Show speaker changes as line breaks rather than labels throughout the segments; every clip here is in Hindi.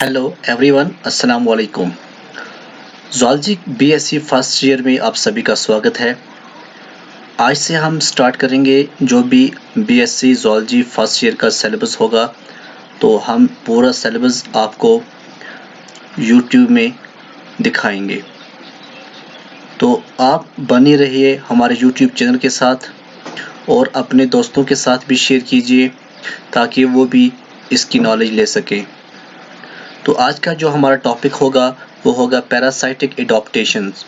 हेलो एवरीवन, अस्सलाम वालेकुम। ज़ूलॉजी बीएससी फर्स्ट ईयर में आप सभी का स्वागत है। आज से हम स्टार्ट करेंगे जो भी बीएससी ज़ूलॉजी फर्स्ट ईयर का सिलेबस होगा, तो हम पूरा सिलेबस आपको यूट्यूब में दिखाएंगे। तो आप बने रहिए हमारे यूट्यूब चैनल के साथ और अपने दोस्तों के साथ भी शेयर कीजिए ताकि वो भी इसकी नॉलेज ले सकें। तो आज का जो हमारा टॉपिक होगा वो होगा पैरासाइटिक एडॉप्टेशंस।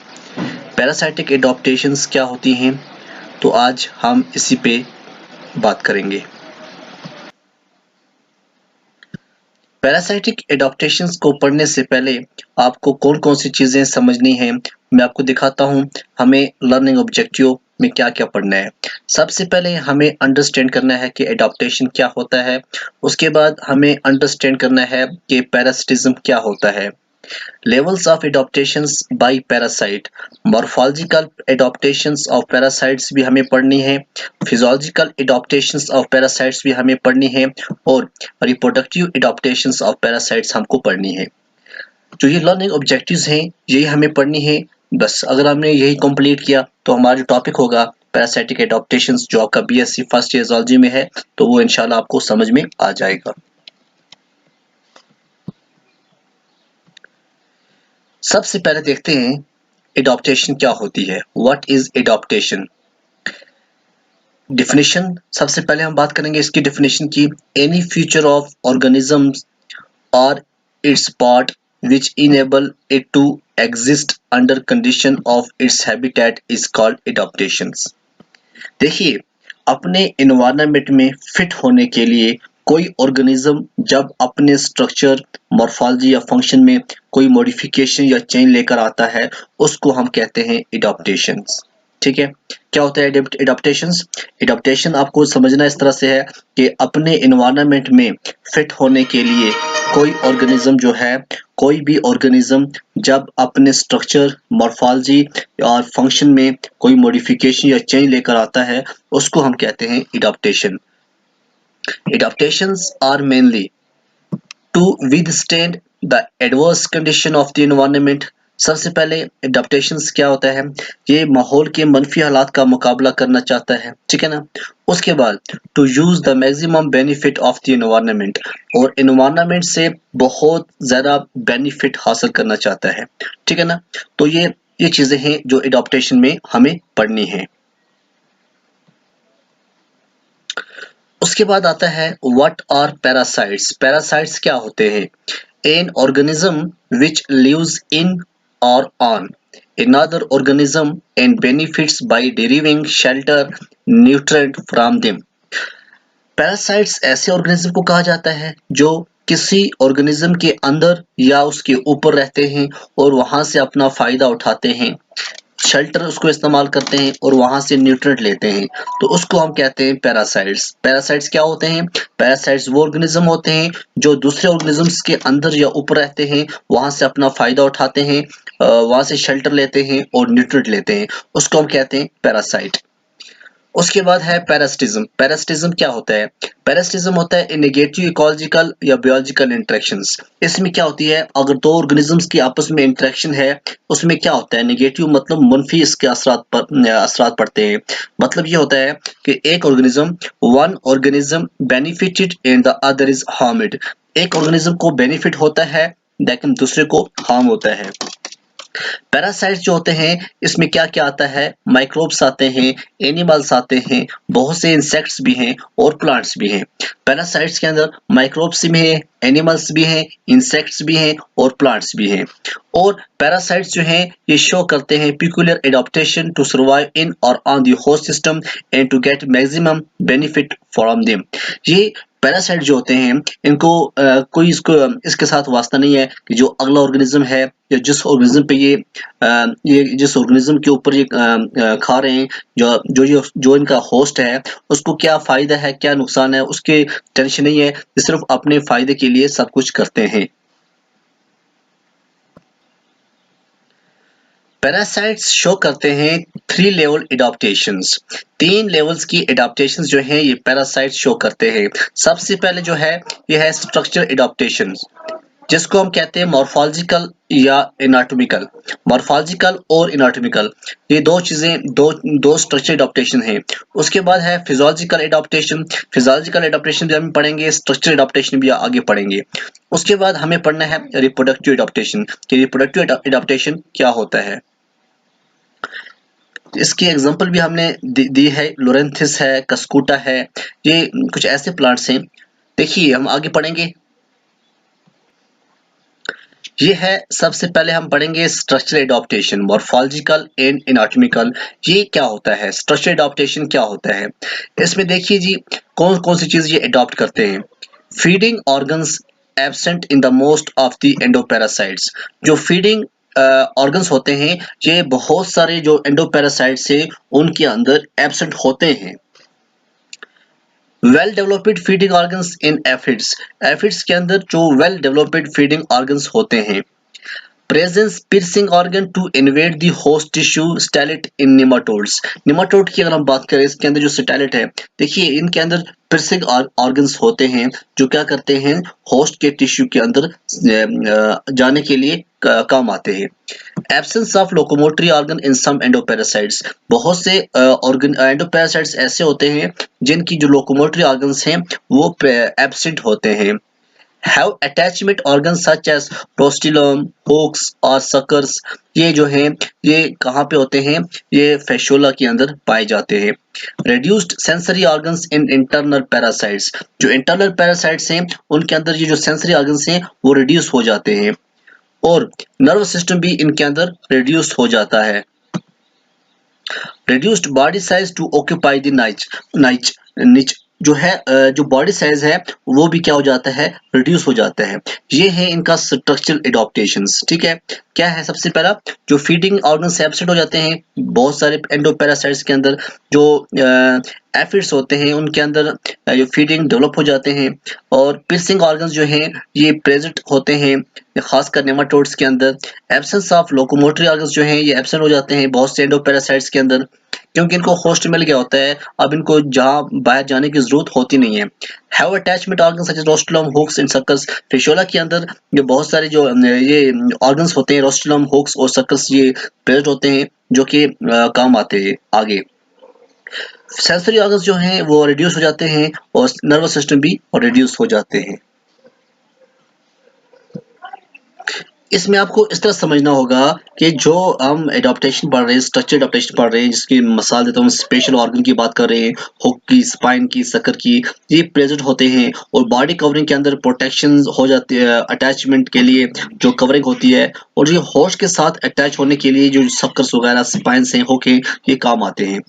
पैरासाइटिक एडॉप्टेशंस क्या होती हैं, तो आज हम इसी पे बात करेंगे। पैरासाइटिक एडॉप्टेशंस को पढ़ने से पहले आपको कौन-कौन सी चीज़ें समझनी हैं, मैं आपको दिखाता हूँ हमें लर्निंग ऑब्जेक्टिव में क्या-क्या पढ़ना है। सबसे पहले हमें अंडरस्टैंड करना है कि एडॉप्टेशन क्या होता है, उसके बाद हमें अंडरस्टैंड करना है कि पैरासिटिज्म क्या होता है। Levels of adaptations by parasite, morphological adaptations of parasites भी हमें पढ़नी है, physiological adaptations of parasites भी हमें पढ़नी है और reproductive adaptations of parasites हमको पढ़नी है। जो ये लर्निंग ऑब्जेक्टिव्स हैं यही हमें पढ़नी है। बस अगर हमने यही कंप्लीट किया तो हमारा जो टॉपिक होगा पैरासाइटिक एडॉप्टेशंस जो आपका बीएससी फर्स्ट ईयर ज़ूलॉजी में है, तो वो इंशाल्लाह आपको समझ में आ जाएगा। सबसे पहले देखते हैं एडॉप्टेशन क्या होती है। What is adaptation? डिफिनेशन सबसे पहले हम बात करेंगे इसकी डिफिनेशन की। एनी फीचर ऑफ ऑर्गेनिजम्स और it's part which enable it to exist under condition of its habitat is called adaptations। देखिए, अपने एनवायरनमेंट में फिट होने के लिए कोई ऑर्गेनिज्म जब अपने स्ट्रक्चर, मॉर्फोलॉजी या फंक्शन में कोई मॉडिफिकेशन या चेंज लेकर आता है, उसको हम कहते हैं एडॉप्टेशंस। ठीक है, क्या होता है एडॉप्टेशंस? एडॉप्टेशन आपको समझना इस तरह से है कि अपने एनवायरनमेंट में फिट होने के लिए कोई ऑर्गेनिज्म जो है, कोई भी ऑर्गेनिज्म जब अपने स्ट्रक्चर, मॉर्फोलॉजी और फंक्शन में कोई मॉडिफिकेशन या चेंज लेकर आता है, उसको हम कहते हैं adaptation. Adaptations are mainly to withstand the adverse condition of the environment। सबसे पहले एडाप्टेशंस क्या होता है, ये माहौल के मनफी हालात का मुकाबला करना चाहता है, ठीक है ना। उसके बाद to use the maximum benefit of the environment, और एनवायरनमेंट से बहुत ज़्यादा बेनिफिट हासिल करना चाहता है, ठीक है ना। तो ये चीज़ें हैं जो एडाप्टेशन में हमें पढ़नी है। उसके बाद आता है व्हाट आर पैरासाइट्स। पैरासाइट्स क्या होते हैं? An organism which lives in or on another organism and benefits by deriving shelter nutrient from them। Parasites ऐसे ऑर्गेनिज्म को कहा जाता है जो किसी ऑर्गेनिज्म के अंदर या उसके ऊपर रहते हैं और वहां से अपना फायदा उठाते हैं, शेल्टर उसको इस्तेमाल करते हैं और वहां से न्यूट्रिएंट लेते हैं, तो उसको हम कहते हैं पैरासाइट्स। पैरासाइट्स क्या होते हैं? पैरासाइट्स वो ऑर्गेनिज्म होते हैं जो दूसरे ऑर्गेनिजम्स के अंदर या ऊपर रहते हैं, वहां से अपना फायदा उठाते हैं, वहां से शेल्टर लेते हैं और न्यूट्रिएंट लेते हैं, उसको हम कहते हैं पैरासाइट। उसके बाद है पैरासिटिज्म। पैरासिटिज्म क्या होता है? पैरासिटिज्म होता है नेगेटिव इकोलॉजिकल या बायोलॉजिकल इंटरेक्शंस। इसमें क्या होती है, अगर दो ऑर्गेनिजम्स की आपस में इंटरेक्शन है, उसमें क्या होता है, नेगेटिव मतलब मनफी इसके असरात पड़ते हैं। मतलब ये होता है कि एक organism, one organism benefited and the other is harmed. एक ऑर्गेनिज्म को बेनिफिट होता है लेकिन दूसरे को हार्म होता है। पैरासाइट्स जो होते हैं इसमें क्या क्या आता है, माइक्रोब्स आते हैं, एनिमल्स आते हैं, बहुत से इंसेक्ट्स भी हैं और प्लांट्स भी हैं। पैरासाइट्स के अंदर माइक्रोब्स भी हैं, एनिमल्स भी हैं, इंसेक्ट्स भी हैं और प्लांट्स भी हैं। और पैरासाइट्स जो हैं ये शो करते हैं peculiar adaptation to survive in or on the host system and to get maximum benefit from them। ये पैरासाइट जो होते हैं इनको कोई इसके साथ वास्ता नहीं है कि जो अगला ऑर्गेनिज्म है या जिस ऑर्गेनिज्म पे ये जिस ऑर्गेनिज्म के ऊपर ये खा रहे हैं, जो इनका होस्ट है उसको क्या फायदा है क्या नुकसान है, उसके टेंशन नहीं है, ये सिर्फ अपने फायदे के लिए सब कुछ करते हैं। पैरासाइट्स शो करते हैं 3 लेवल एडाप्टेशंस। 3 लेवल्स की एडाप्टेशंस जो हैं ये पैरासाइट्स शो करते हैं। सबसे पहले जो है ये है स्ट्रक्चर एडाप्टेशंस। जिसको हम कहते हैं मॉर्फोलॉजिकल या एनाटॉमिकल। मॉर्फोलॉजिकल और एनाटॉमिकल ये दो चीजें, दो स्ट्रक्चर एडाप्टेशन है। उसके बाद है फिजियोलॉजिकल एडाप्टेशन। फिजियोलॉजिकल एडाप्टेशन भी हम पढ़ेंगे, स्ट्रक्चर एडाप्टेशन भी आगे पढ़ेंगे। उसके बाद हमें पढ़ना है रिप्रोडक्टिव एडाप्टेशन कि रिप्रोडक्टिव एडाप्टेशन क्या होता है। इसकी एग्जांपल भी हमने दी है, लोरेंथिस है, कस्कुटा है, ये कुछ ऐसे प्लांट्स हैं। देखिए हम आगे पढ़ेंगे। ये है, सबसे पहले हम पढ़ेंगे structural adaptation, morphological and anatomical. ये क्या होता है, स्ट्रक्चरल एडाप्टेशन क्या होता है। इसमें देखिए जी कौन कौन सी चीज ये अडॉप्ट करते हैं। Feeding organs absent in the most of the endoparasites. जो फीडिंग ऑर्गन्स होते हैं, ये बहुत सारे जो एंडोपैरासाइट्स हैं उनके अंदर एब्सेंट होते हैं। Well developed feeding organs in aphids. Aphids के अंदर जो वेल डेवलप्ड फीडिंग ऑर्गन्स होते हैं। Presence piercing organ to invade the host tissue stylet in nematodes. Nematode की अगर हम बात करें, इसके अंदर जो स्टेलेट है, देखिए इनके अंदर पियर्सिंग ऑर्गन्स होते हैं जो क्या करते हैं, होस्ट के टिश्यू के अंदर जाने के लिए काम आते हैं। Absence of locomotory organ in some endoparasites. बहुत से ऑर्गन एंडोपैरासाइट्स ऐसे होते हैं जिनकी जो लोकोमोटरी ऑर्गन्स हैं वो एब्सेंट होते हैं। Have attachment organs such as rostulum, hooks और suckers। ये जो हैं ये कहाँ पे होते हैं, ये fasciola के अंदर पाए जाते हैं। Reduced sensory organs in internal parasites। जो internal parasites हैं उनके अंदर ये जो sensory organs हैं वो reduce हो जाते हैं और nervous system भी इनके अंदर reduce हो जाता है। Reduced body size to occupy the niche जो है, जो बॉडी साइज है वो भी क्या हो जाता है, रिड्यूस हो जाता है। ये है इनका स्ट्रक्चरल एडाप्टेशंस। ठीक है, क्या है, सबसे पहला जो फीडिंग ऑर्गन्स एब्सेंट हो जाते हैं बहुत सारे एंडोपैरासाइट्स के अंदर। जो एफिड्स होते हैं उनके अंदर जो फीडिंग डेवलप हो जाते हैं और पियर्सिंग ऑर्गन्स जो हैं ये प्रेजेंट होते हैं खासकर नेमाटोड्स के अंदर। एब्सेंस ऑफ लोकोमोटरी ऑर्गन्स जो हैं ये एब्सेंट हो जाते हैं बहुत से एंडोपैरासाइट्स के अंदर क्योंकि इनको होस्ट मिल गया होता है, अब इनको जहाँ बाहर जाने की जरूरत होती नहीं है। Have attachment organs such as rostellum, hooks and suckers. फिशोला के अंदर जो बहुत सारे जो ये ऑर्गन्स होते हैं, रोस्टुलम, हुक्स और सक्कर्स, ये प्रेजेंट होते हैं जो कि काम आते हैं आगे। सेंसरी ऑर्गन्स जो हैं वो रिड्यूस हो जाते हैं और नर्वस सिस्टम भी रिड्यूस हो जाते हैं। इसमें आपको इस तरह समझना होगा कि जो हम एडाप्टेशन पढ़ रहे हैं, स्ट्रक्चर एडाप्टेशन पढ़ रहे हैं, जिसकी मिसाल देता हूँ, स्पेशल ऑर्गन की बात कर रहे हैं, हुक की, स्पाइन की, सकर की, ये प्रेजेंट होते हैं और बॉडी कवरिंग के अंदर प्रोटेक्शन हो जाती है अटैचमेंट के लिए जो कवरिंग होती है, और ये होस्ट के साथ अटैच होने के लिए जो सक्कर्स वगैरह, स्पाइन्स हैं, हुक हैं, ये काम आते हैं।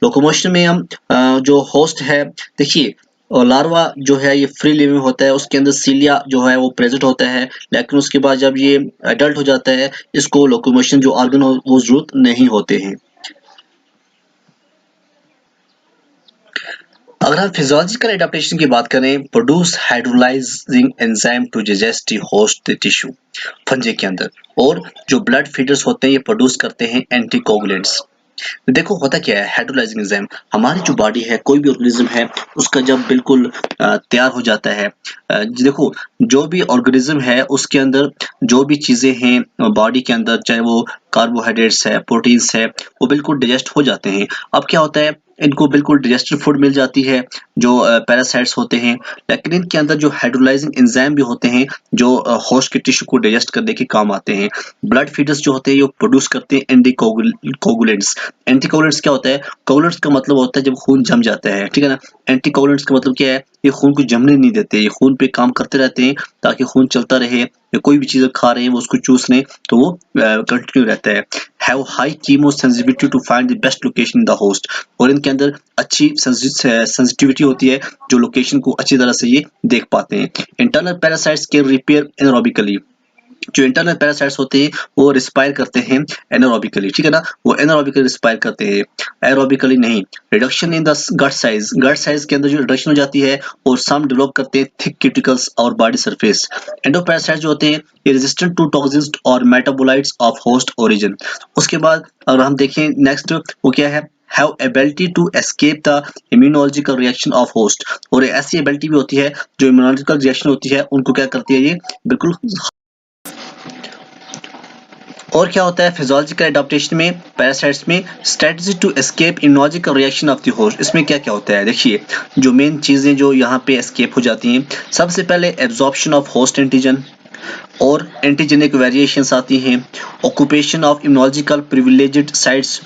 लोकोमोशन में हम जो होस्ट है, देखिए और लार्वा जो है ये फ्री लिविंग होता है, उसके अंदर सीलिया जो है वो प्रेजेंट होता है, लेकिन उसके बाद जब ये एडल्ट हो जाता है इसको लोकोमोशन जो ऑर्गन हो वो जरूरत नहीं होते हैं। अगर हम फिजियोलॉजिकल एडाप्टेशन की बात करें, produce hydrolysing enzyme to digest the host tissue fungi के अंदर, और जो ब्लड फीडर्स होते हैं ये प्रोड्यूस करते हैं एंटीकोगुलेंट्स। देखो होता क्या है, हाइड्रोलाइजिंग एंजाइम, हमारी जो बॉडी है, कोई भी ऑर्गेनिज्म है उसका जब बिल्कुल तैयार हो जाता है, देखो जो भी ऑर्गेनिज्म है उसके अंदर जो भी चीजें हैं बॉडी के अंदर, चाहे वो कार्बोहाइड्रेट्स है, प्रोटीन्स है, वो बिल्कुल डाइजेस्ट हो जाते हैं। अब क्या होता है, इनको बिल्कुल डाइजेस्टेड फूड मिल जाती है जो पैरासाइट्स होते हैं, लेकिन इनके अंदर जो हाइड्रोलाइजिंग एंजाइम भी होते हैं जो होस्ट के टिश्यू को डाइजेस्ट करने के काम आते हैं। ब्लड फीडर्स जो होते हैं ये प्रोड्यूस करते हैं एंटीकोगुलेंट्स। एंटीकोगुलेंट्स क्या होता है, कोगुलेंट्स का मतलब होता है जब खून जम जाता है, ठीक है ना। एंटीकोगुलेंट्स का मतलब क्या है, ये खून को जमने नहीं देते, ये खून पे काम करते रहते हैं ताकि खून चलता रहे, या कोई भी चीज खा रहे हैं वो उसको चूस लें तो वो कंटिन्यू रहता है। Have high chemosensitivity to find the best location in the host, और इनके अंदर अच्छी सेंसिटिविटी होती है जो लोकेशन को अच्छी तरह से ये देख पाते हैं। Internal parasites can repair anaerobically, जो इंटरनल पैरासाइट्स होते हैं वो रिस्पायर करते हैं एनारोबिकली, ठीक है ना, वो एनारोबिकली रिस्पायर करते हैं, एरोबिकली नहीं। Reduction in the gut size के अंदर जो रिडक्शन हो जाती है, और सम डेवलप करते हैं थिक क्यूटिकल्स और बॉडी सरफेस। एंडोपैरासाइट्स जो होते हैं ये रेजिस्टेंट टू टॉक्सिन्स और मेटाबोलाइट्स ऑफ होस्ट ओरिजिन। उसके बाद अगर हम देखें नेक्स्ट वो क्या है, have ability to escape the immunological reaction of host, और ऐसी एबिलिटी भी होती है जो इम्यूनोलॉजिकल रिएक्शन होती है उनको क्या करती है ये बिल्कुल। और क्या होता है फिजियोलॉजिकल एडाप्टेशन में पैरासाइट्स में, strategy to escape immunological reaction of the host. इसमें क्या क्या होता है देखिए, जो मेन चीजें जो यहाँ पे एस्केप हो जाती हैं, सबसे पहले एब्जॉर्प्शन ऑफ होस्ट एंटीजन और एंटीजेनिक वेरिएशंस आती हैं, occupation of immunological privileged sites,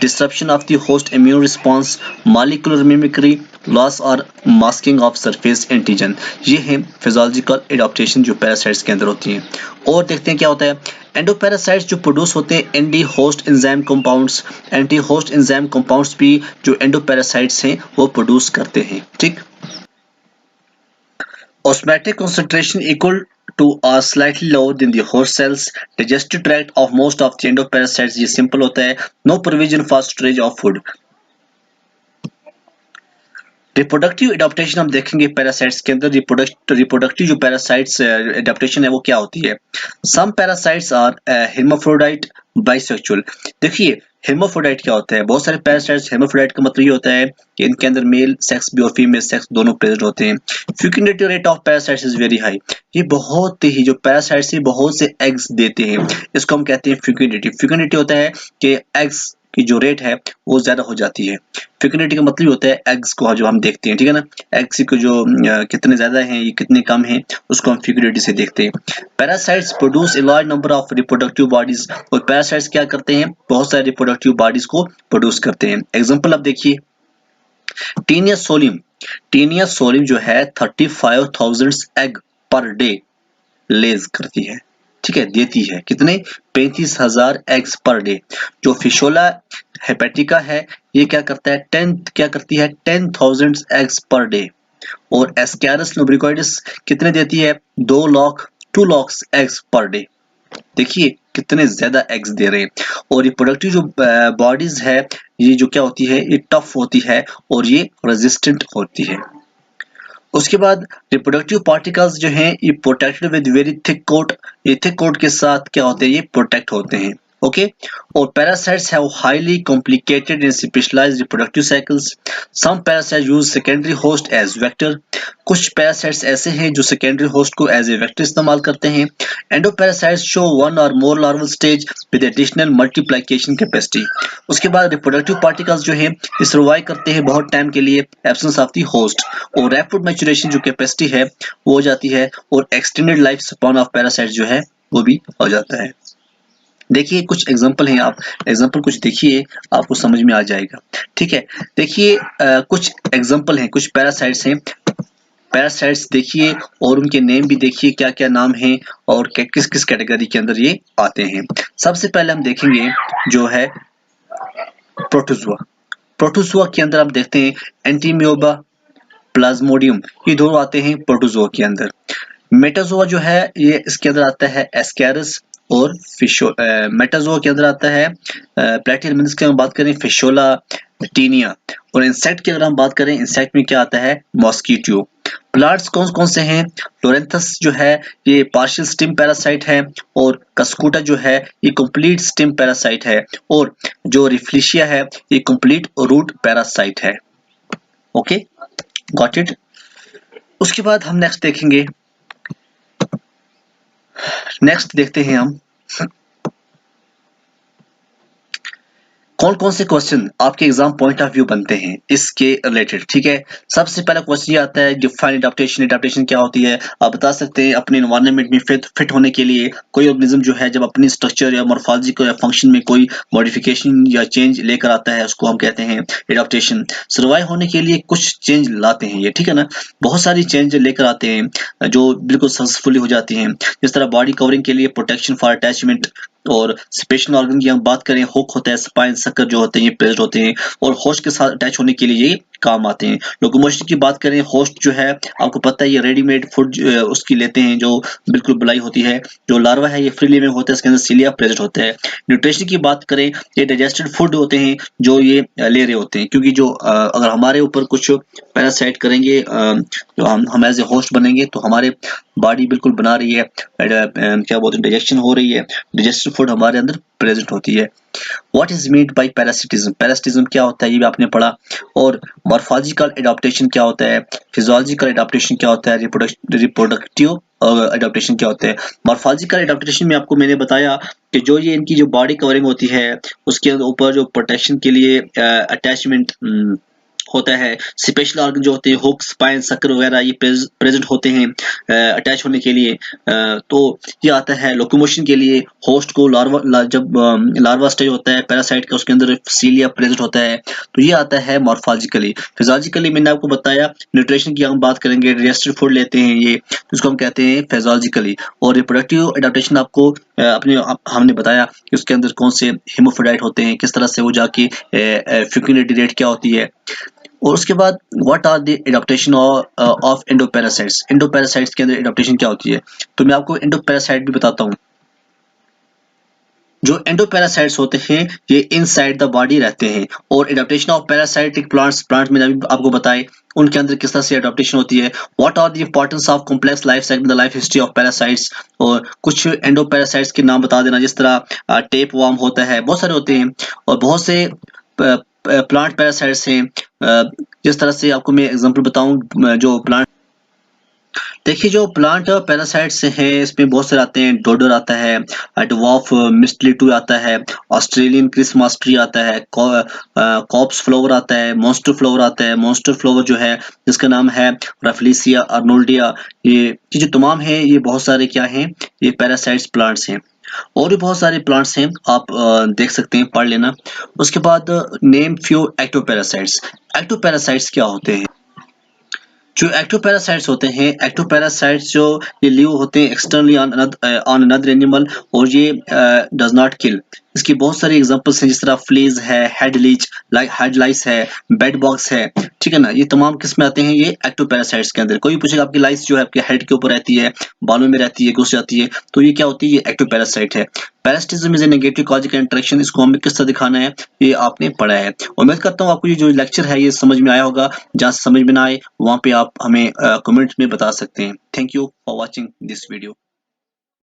disruption of the host immune response, molecular mimicry, loss और मास्किंग ऑफ सरफेस एंटीजन। ये है फिजियोलॉजिकल एडाप्टेशन जो पैरासाइट्स के अंदर होती हैं। और देखते हैं क्या होता है, एंडोपैरासाइट्स जो प्रोड्यूस होते हैं anti host enzyme compounds, anti host enzyme compounds भी जो एंडोपैरासाइट्स हैं वो प्रोड्यूस करते हैं। ठीक, osmotic concentration equal to or slightly lower than the host cells, digestive tract of most of the endoparasites। ये simple होता है, no provision for storage of food। Reproductive adaptation हम देखेंगे पैरासाइट्स के अंदर, रिप्रोडक्टिव जो पैरासाइट्स एडाप्टेशन है वो क्या होती है। सम पैरासाइट्स आर हेर्माफ्रोडाइट बाइसेक्सुअल। देखिए हेर्माफ्रोडाइट क्या होता है, बहुत सारे पैरासाइट्स, हेर्माफ्रोडाइट का मतलब ये होता है कि इनके अंदर मेल सेक्स भी और फीमेल सेक्स दोनों प्रेजेंट होते हैं। Fecundity rate of parasites is very high. ये बहुत ही जो पैरासाइट्स है बहुत से एग्स देते हैं, इसको हम कहते हैं फ्यूकिनिटी। फ्यूकिनिटी होता है कि एग्स की जो रेट है वो ज्यादा हो जाती है। फ्यूकिनिटी का मतलब होता है एग्स को जो हम देखते हैं, ठीक है ना, एग्स को जो कितने ज्यादा हैं ये कितने कम हैं उसको हम फ्यूकिनिटी से देखते हैं। Parasites produce a large number of reproductive bodies, और पैरासाइट्स क्या करते हैं बहुत सारे रिप्रोडक्टिव बॉडीज को प्रोड्यूस करते हैं। एग्जांपल अब देखिए, टीनिया सोलियम, टीनिया सोलियम जो है 35,000 एग पर डे लेज करती है, ठीक है, देती है कितने 35,000 एग्स पर डे। जो फिशोला हेपेटिका है ये क्या करता है 10,000 एग्स पर डे। और एस्कैरस लुब्रिकोइडिस कितने देती है 2 लाख एग्स पर डे। देखिए कितने ज्यादा एग्स दे रहे हैं। और रिप्रोडक्टिव जो बॉडीज है ये जो क्या होती है ये टफ होती है और ये रेजिस्टेंट होती है। उसके बाद रिप्रोडक्टिव पार्टिकल्स जो हैं ये protected with very thick coat, ये थिक कोट के साथ क्या होते हैं ये प्रोटेक्ट होते हैं। ओके, और parasites have highly complicated and specialised reproductive cycles. Some parasites use secondary host as vector, कुछ पैरासाइट्स ऐसे हैं जो सेकेंडरी होस्ट को एज ए वेक्टर इस्तेमाल करते हैं। Endoparasites show one or more larval stage with additional multiplication capacity. उसके बाद रिप्रोडक्टिव पार्टिकल्स जो है ये सर्वाइव करते हैं बहुत टाइम के लिए एब्सेंस ऑफ द होस्ट, और रैपिड मैच्योरेशन जो कैपेसिटी है वो हो जाती है, और extended life span of parasites जो है वो भी हो जाता है। देखिए कुछ एग्जांपल हैं, आप एग्जांपल कुछ देखिए आपको समझ में आ जाएगा। ठीक है, देखिए कुछ एग्जांपल हैं, कुछ पैरासाइट्स हैं। पैरासाइट्स देखिए और उनके नेम भी देखिए क्या क्या नाम हैं और किस किस कैटेगरी के अंदर ये आते हैं। सबसे पहले हम देखेंगे जो है प्रोटोजुआ। प्रोटोजुआ के अंदर आप देखते हैं एंटीमियोबा, प्लाज्मोडियम, ये दोनों आते हैं प्रोटोजुआ के अंदर। मेटाजोआ जो है ये इसके अंदर आता है एस्कैरस और मेटाजोआ के अंदर आता है प्लेटिहेल्मिन्थस की हम बात करें फिशोला, टीनिया। और इंसेक्ट की अगर हम बात करें इंसेक्ट में क्या आता है मॉस्किटो। प्लांट्स कौन कौन से हैं, लोरेंथस जो है ये पार्शियल स्टिम पैरासाइट है, और कस्कूटा जो है ये कंप्लीट स्टिम पैरासाइट है, और जो रिफ्लिशिया है ये कंप्लीट रूट पैरासाइट है। Okay, got it. उसके बाद हम नेक्स्ट देखेंगे, नेक्स्ट देखते हैं हम कौन कौन से क्वेश्चन आपके एग्जाम पॉइंट ऑफ व्यू बनते हैं इसके रिलेटेड। ठीक है, सबसे पहला क्वेश्चन ये आता है डिफाइन एडाप्टेशन। एडाप्टेशन क्या होती है, आप बता सकते हैं अपने एनवायरनमेंट में फिट होने के लिए कोई ऑर्गेनिज्म जो है जब अपनी स्ट्रक्चर या मॉर्फोलॉजी को या फंक्शन में कोई मॉडिफिकेशन या चेंज लेकर आता है उसको हम कहते हैं एडाप्टेशन। सर्वाइव होने के लिए कुछ चेंज लाते हैं ये, ठीक है ना, बहुत सारी चेंज लेकर आते हैं जो बिल्कुल सक्सेसफुली हो जाती हैं। जिस तरह बॉडी कवरिंग के लिए प्रोटेक्शन फॉर अटैचमेंट, और स्पेशल ऑर्गन की हम बात करें हुक होता है, स्पाइन, सक्कर जो होते हैं ये प्रेजेंट होते हैं, और होस्ट के साथ अटैच होने के लिए ये काम आते हैं। लोकोमोशन की बात करें, होस्ट जो है आपको पता है ये रेडीमेड फूड उसकी लेते हैं जो बिल्कुल बुलाई होती है। जो लार्वा है ये फ्री लिविंग होता है, इसके अंदर सीलिया प्रेजेंट होता है। न्यूट्रिशन की बात करें, ये डाइजेस्टेड फूड होते हैं जो ये ले रहे होते हैं, क्योंकि जो अगर हमारे ऊपर कुछ पैरासाइट करेंगे, जो हम एज ए होस्ट बनेंगे तो हमारे बॉडी बिल्कुल बना रही है, क्या बोलते हैं, डाइजेशन हो रही है, डाइजेस्टेड फूड हमारे अंदर प्रेजेंट होती है। What is meant by parasitism, parasitism क्या होता है ये भी आपने पढ़ा। और मॉर्फोलॉजिकल एडाप्टेशन क्या होता है, फिजियोलॉजिकल एडाप्टेशन क्या होता है, रिप्रोडक्टिव एडाप्टेशन क्या होता है। मॉर्फोलॉजिकल एडाप्टेशन में आपको मैंने बताया कि जो ये इनकी जो बॉडी कवरिंग होती है उसके ऊपर जो प्रोटेक्शन के लिए अटैचमेंट होता है, स्पेशल ऑर्गन जो होते हैं हुक, स्पाइन, सकर वगैरह ये प्रेजेंट होते हैं अटैच होने के लिए। तो ये आता है लोकोमोशन के लिए। होस्ट को जब लार्वा स्टेज होता है पैरासाइट का, उसके अंदर सीलिया प्रेजेंट होता है, तो ये आता है मॉर्फोलॉजिकली। फिजियोलॉजिकली मैंने आपको बताया, न्यूट्रिशन की हम बात करेंगे, डाइजेस्टेड फूड लेते हैं ये, जिसको हम कहते हैं फिजियोलॉजिकली। और रिप्रोडक्टिव एडाप्टेशन आपको हमने बताया कि उसके अंदर कौन से हेमोफिलाइट होते हैं, किस तरह से वो जाके फ्यूकिलिटी रेट क्या होती है। और उसके बाद what are the adaptation of endoparasites, endoparasites के अंदर एडाप्टेशन क्या होती है, तो मैं आपको एंडोपैरासाइट भी बताता हूँ। जो एंडोपैरासाइट्स होते हैं ये इनसाइड द बॉडी रहते हैं। और एडाप्टेशन ऑफ पैरासाइटिक प्लांट्स में अभी आपको बताए उनके अंदर किस तरह से एडाप्टेशन होती है। What are the importance of complex life cycle in the life history of parasites, और कुछ एंडोपैरासाइट्स के नाम बता देना, जिस तरह टेप वार्म होता है, बहुत सारे होते हैं। और बहुत से प्लांट पैरासाइट्स हैं, जिस तरह से आपको मैं एग्जांपल बताऊं, जो प्लांट देखिए, जो प्लांट पैरासाइट्स हैं इसमें बहुत सारे आते हैं। डोडर आता है, ड्वार्फ मिस्टलीटू आता है, ऑस्ट्रेलियन क्रिसमास्ट्री आता है, कॉप्स फ्लावर आता है, मॉन्स्टर फ्लावर आता है। मॉन्स्टर फ्लावर जो है जिसका नाम है रफलीसिया अर्नोल्डिया, ये जो तमाम है ये बहुत सारे क्या हैं, ये पैरासाइट्स प्लांट्स हैं। और भी बहुत सारे प्लांट्स हैं, आप देख सकते हैं, पढ़ लेना। उसके बाद नेम फ्यू एक्टोपैरासाइट्स। एक्टोपैरासाइट्स क्या होते हैं, जो एक्टोपैरासाइट्स होते हैं, एक्टोपैरासाइट्स जो ये लिव होते हैं एक्सटर्नली ऑन अनदर एनिमल, और ये डज नॉट किल। इसकी बहुत सारी एग्जांपल्स हैं, जिस तरह फ्लीज है, हेड लीच, हेड लाइस है, बेड बॉक्स है, ठीक है ना। ये तमाम किस में आते हैं, ये एक्टोपैरासाइट्स के अंदर। कोई पूछेगा आपकी लाइस जो है आपके हेड के ऊपर रहती है, बालों में रहती है, घुस जाती है, तो ये क्या होती है, ये एक्टोपैरासाइट है। Parasitism is a negative causal interaction, इसको हमें किस तरह दिखाना है ये आपने पढ़ा है। उम्मीद करता हूँ आपको ये जो लेक्चर है ये समझ में आया होगा। जहाँ समझ में ना आए वहाँ पे आप हमें कमेंट में बता सकते हैं। Thank you for watching this video.